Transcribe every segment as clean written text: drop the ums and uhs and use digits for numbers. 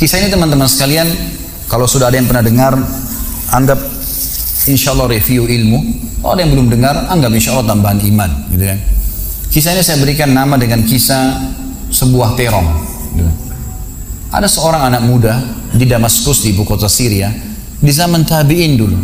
Kisah ini teman-teman sekalian, kalau sudah ada yang pernah dengar, anggap insya Allah review ilmu. Kalau ada yang belum dengar, anggap insya Allah tambahan iman, gitu kan. Kisah ini saya berikan nama dengan kisah sebuah terong. Gitu. Ada seorang anak muda di Damaskus, di ibu kota Syria, di zaman tabi'in dulu.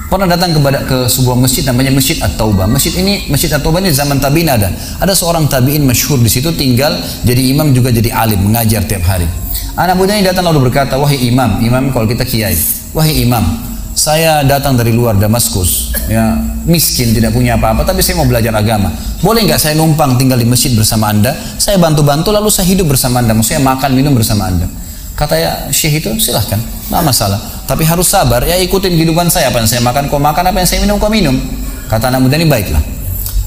Pernah datang ke sebuah masjid namanya Masjid At-Taubah. Masjid At-Taubah ini zaman tabi'in ada. Ada seorang tabi'in masyhur di situ tinggal, jadi imam juga jadi alim, mengajar tiap hari. Anak muda ini datang lalu berkata, wahai imam, imam kalau kita kiai, wahai imam, saya datang dari luar Damaskus, ya, miskin, tidak punya apa-apa, tapi saya mau belajar agama. Boleh nggak saya numpang tinggal di masjid bersama anda? Saya bantu-bantu lalu saya hidup bersama anda, maksudnya makan minum bersama anda. Kata ya syekh itu silahkan, nggak masalah. Tapi harus sabar, ya ikutin kehidupan saya, apa yang saya makan kau makan, apa yang saya minum kau minum. Kata anak muda ini, baiklah.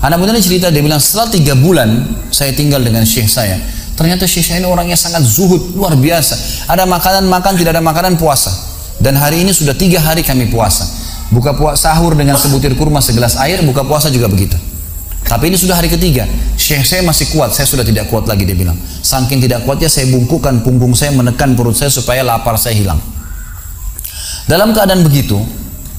Anak muda ini cerita, dia bilang setelah 3 bulan saya tinggal dengan syekh saya. Ternyata syekh saya ini orangnya sangat zuhud, luar biasa. Ada makanan makan, tidak ada makanan puasa. Dan hari ini sudah 3 hari kami puasa. Buka puasa sahur dengan sebutir kurma segelas air, buka puasa juga begitu. Tapi ini sudah hari ketiga, syekh saya masih kuat, saya sudah tidak kuat lagi, dia bilang. Saking tidak kuatnya saya bungkukkan punggung saya, menekan perut saya supaya lapar saya hilang. Dalam keadaan begitu,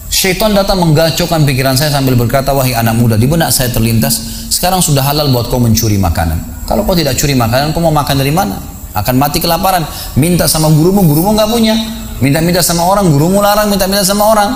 syaitan datang menggacaukan pikiran saya sambil berkata, wahai anak muda, di benak saya terlintas, sekarang sudah halal buat kau mencuri makanan. Kalau kau tidak curi makanan, kau mau makan dari mana? Akan mati kelaparan. Minta sama gurumu, gurumu nggak punya. Minta-minta sama orang, gurumu larang minta-minta sama orang.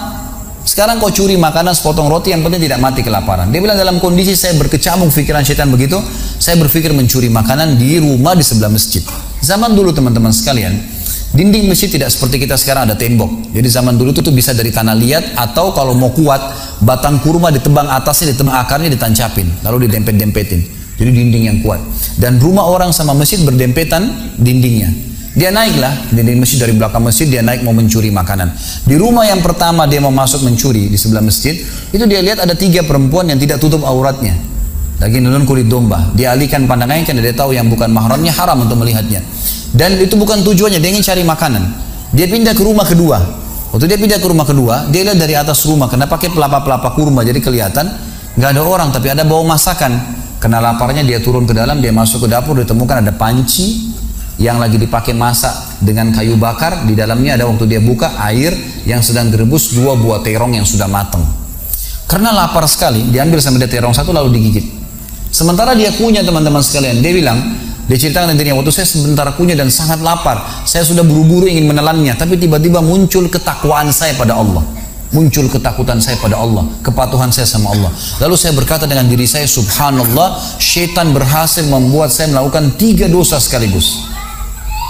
Sekarang kau curi makanan sepotong roti, yang penting tidak mati kelaparan. Dia bilang dalam kondisi saya berkecamuk pikiran syaitan begitu, saya berpikir mencuri makanan di rumah di sebelah masjid. Zaman dulu teman-teman sekalian, dinding masjid tidak seperti kita sekarang ada tembok. Jadi zaman dulu itu bisa dari tanah liat, atau kalau mau kuat, batang kurma ditebang atasnya, ditebang akarnya, ditancapin, lalu didempet-dempetin. Jadi dinding yang kuat. Dan rumah orang sama masjid berdempetan dindingnya. Dia naiklah dinding masjid, dari belakang masjid dia naik mau mencuri makanan. Di rumah yang pertama dia mau masuk mencuri di sebelah masjid, itu dia lihat ada 3 perempuan yang tidak tutup auratnya, lagi nonton kulit domba. Dia alihkan pandangannya karena dia tahu yang bukan mahramnya haram untuk melihatnya. Dan itu bukan tujuannya, dia ingin cari makanan. Dia pindah ke rumah kedua. Waktu dia pindah ke rumah kedua, dia lihat dari atas rumah karena pakai pelapa-pelapa kurma, jadi kelihatan nggak ada orang, tapi ada bau masakan. Karena laparnya dia turun ke dalam, dia masuk ke dapur, ditemukan ada panci yang lagi dipakai masak dengan kayu bakar. Di dalamnya ada, waktu dia buka, air yang sedang direbus 2 buah terong yang sudah matang. Karena lapar sekali, diambil sama dia terong 1 lalu digigit. Sementara dia kunyah teman-teman sekalian, dia bilang, dia ceritakan nantinya, waktu saya sebentar kunyah dan sangat lapar, saya sudah buru-buru ingin menelannya, tapi tiba-tiba muncul ketakwaan saya pada Allah. Muncul ketakutan saya pada Allah, kepatuhan saya sama Allah. Lalu saya berkata dengan diri saya, subhanallah, syaitan berhasil membuat saya melakukan 3 dosa sekaligus.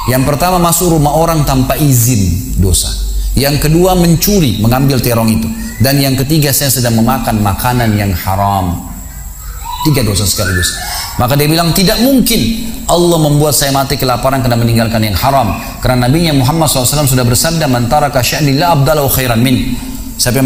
Yang pertama, masuk rumah orang tanpa izin, dosa. Yang kedua, mencuri, mengambil terong itu. Dan yang ketiga, saya sedang memakan makanan yang haram. 3 dosa sekaligus. Maka dia bilang, tidak mungkin Allah membuat saya mati kelaparan karena meninggalkan yang haram. Karena Nabi Muhammad SAW sudah bersabda, man taraka sya'ni la abdalahu khairan min. Siapa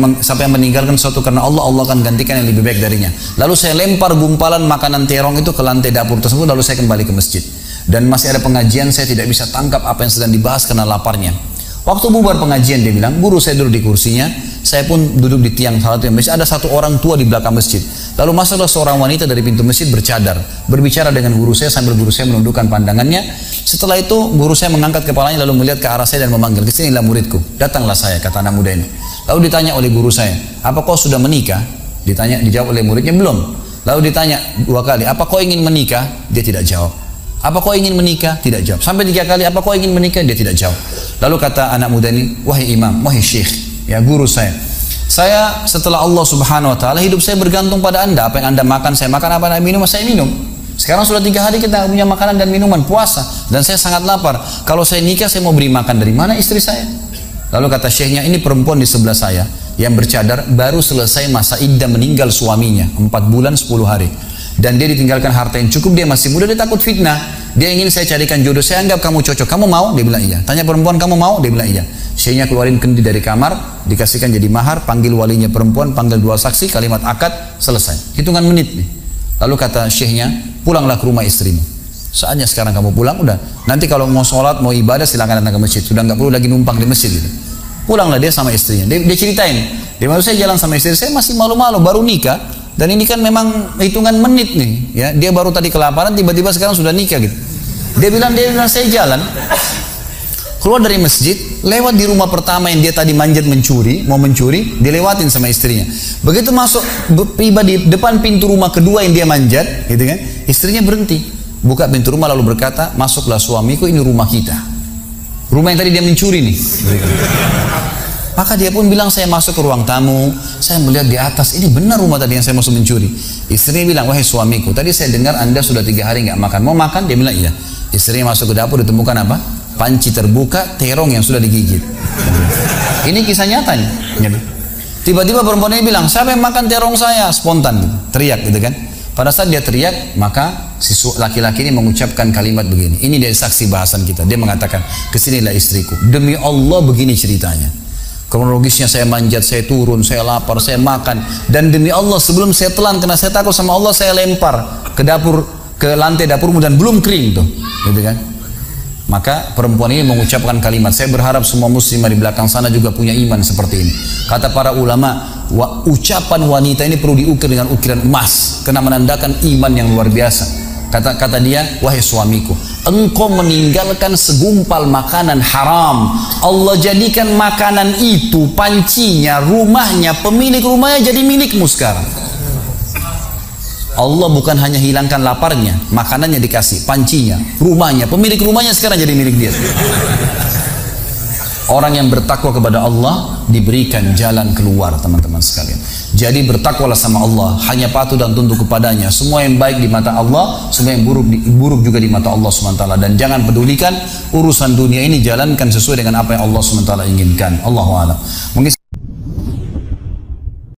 yang meninggalkan sesuatu karena Allah, Allah akan gantikan yang lebih baik darinya. Lalu saya lempar gumpalan makanan terong itu ke lantai dapur tersebut, lalu saya kembali ke masjid. Dan masih ada pengajian, saya tidak bisa tangkap apa yang sedang dibahas karena laparnya. Waktu bubar pengajian, dia bilang, guru saya duduk di kursinya, saya pun duduk di tiang salah satu masjid. Ada satu orang tua di belakang masjid. Lalu masuklah seorang wanita dari pintu masjid bercadar, berbicara dengan guru saya sambil guru saya menundukkan pandangannya. Setelah itu guru saya mengangkat kepalanya lalu melihat ke arah saya dan memanggil, kesinilah muridku. Datanglah saya, kata anak muda ini. Lalu ditanya oleh guru saya, apa kau sudah menikah? Dijawab oleh muridnya, belum. Lalu ditanya 2 kali, apa kau ingin menikah? Dia tidak jawab. Apa kau ingin menikah? Tidak jawab. Sampai 3 kali, apa kau ingin menikah? Dia tidak jawab. Lalu kata anak muda ini, wahai imam, wahai syekh, ya guru saya setelah Allah subhanahu wa ta'ala, hidup saya bergantung pada anda. Apa yang anda makan, saya makan. Apa yang anda minum, saya minum. Sekarang sudah 3 hari kita punya makanan dan minuman, puasa. Dan saya sangat lapar. Kalau saya nikah, saya mau beri makan dari mana istri saya? Lalu kata syekhnya, ini perempuan di sebelah saya yang bercadar, baru selesai masa iddah meninggal suaminya, 4 bulan 10 hari. Dan dia ditinggalkan harta yang cukup, dia masih muda, dia takut fitnah. Dia ingin saya carikan jodoh, saya anggap kamu cocok, kamu mau? Dia bilang iya. Tanya perempuan, kamu mau? Dia bilang iya. Syekhnya keluarin kendi dari kamar, dikasihkan jadi mahar, panggil walinya perempuan, panggil 2 saksi, kalimat akad, selesai. Hitungan menit nih. Lalu kata syekhnya, pulanglah ke rumah istrimu. Saatnya sekarang kamu pulang, udah. Nanti kalau mau sholat, mau ibadah, silakan datang ke masjid. Sudah nggak perlu lagi numpang di masjid gitu. Pulanglah dia sama istrinya. Dia ceritain, dia maksud saya jalan sama istri saya masih malu-malu, baru nikah. Dan ini kan memang hitungan menit nih, ya. Dia baru tadi kelaparan, tiba-tiba sekarang sudah nikah gitu. Dia bilang saya jalan. keluar dari masjid, lewat di rumah pertama yang dia tadi manjat mencuri, mau mencuri, dilewatin sama istrinya. Begitu masuk, tiba di depan pintu rumah kedua yang dia manjat, gitu kan, istrinya berhenti, buka pintu rumah lalu berkata, masuklah suamiku, ini rumah kita. Rumah yang tadi dia mencuri nih. Maka dia pun bilang, saya masuk ke ruang tamu, saya melihat di atas, ini benar rumah tadi yang saya masuk mencuri. Istrinya bilang, wahai suamiku, tadi saya dengar Anda sudah 3 hari nggak makan, mau makan? Dia bilang, iya. Istrinya masuk ke dapur, ditemukan apa? Panci terbuka, terong yang sudah digigit. Ini kisah nyatanya. Tiba-tiba perempuan ini bilang, siapa yang makan terong saya? Spontan, gitu. Teriak gitu kan. Pada saat dia teriak, maka si laki-laki ini mengucapkan kalimat begini. Ini dari saksi bahasan kita. Dia mengatakan, kesinilah istriku. Demi Allah begini ceritanya. Kronologisnya, saya manjat, saya turun, saya lapar, saya makan. Dan demi Allah sebelum saya telan, karena saya takut sama Allah, saya lempar ke dapur, ke lantai dapurmu dan belum kering tuh. Gitu kan. Maka perempuan ini mengucapkan kalimat, saya berharap semua muslimah di belakang sana juga punya iman seperti ini. Kata para ulama, ucapan wanita ini perlu diukir dengan ukiran emas, karena menandakan iman yang luar biasa. Kata dia, wahai suamiku, engkau meninggalkan segumpal makanan haram. Allah jadikan makanan itu, pancinya, rumahnya, pemilik rumahnya jadi milikmu sekarang. Allah bukan hanya hilangkan laparnya, makanannya dikasih, pancinya, rumahnya, pemilik rumahnya sekarang jadi milik dia. Orang yang bertakwa kepada Allah diberikan jalan keluar, teman-teman sekalian. Jadi bertakwalah sama Allah, hanya patuh dan tunduk kepadanya. Semua yang baik di mata Allah, semua yang buruk juga di mata Allah SWT. Dan jangan pedulikan urusan dunia ini, jalankan sesuai dengan apa yang Allah SWT inginkan. Allahu a'lam. Mungkin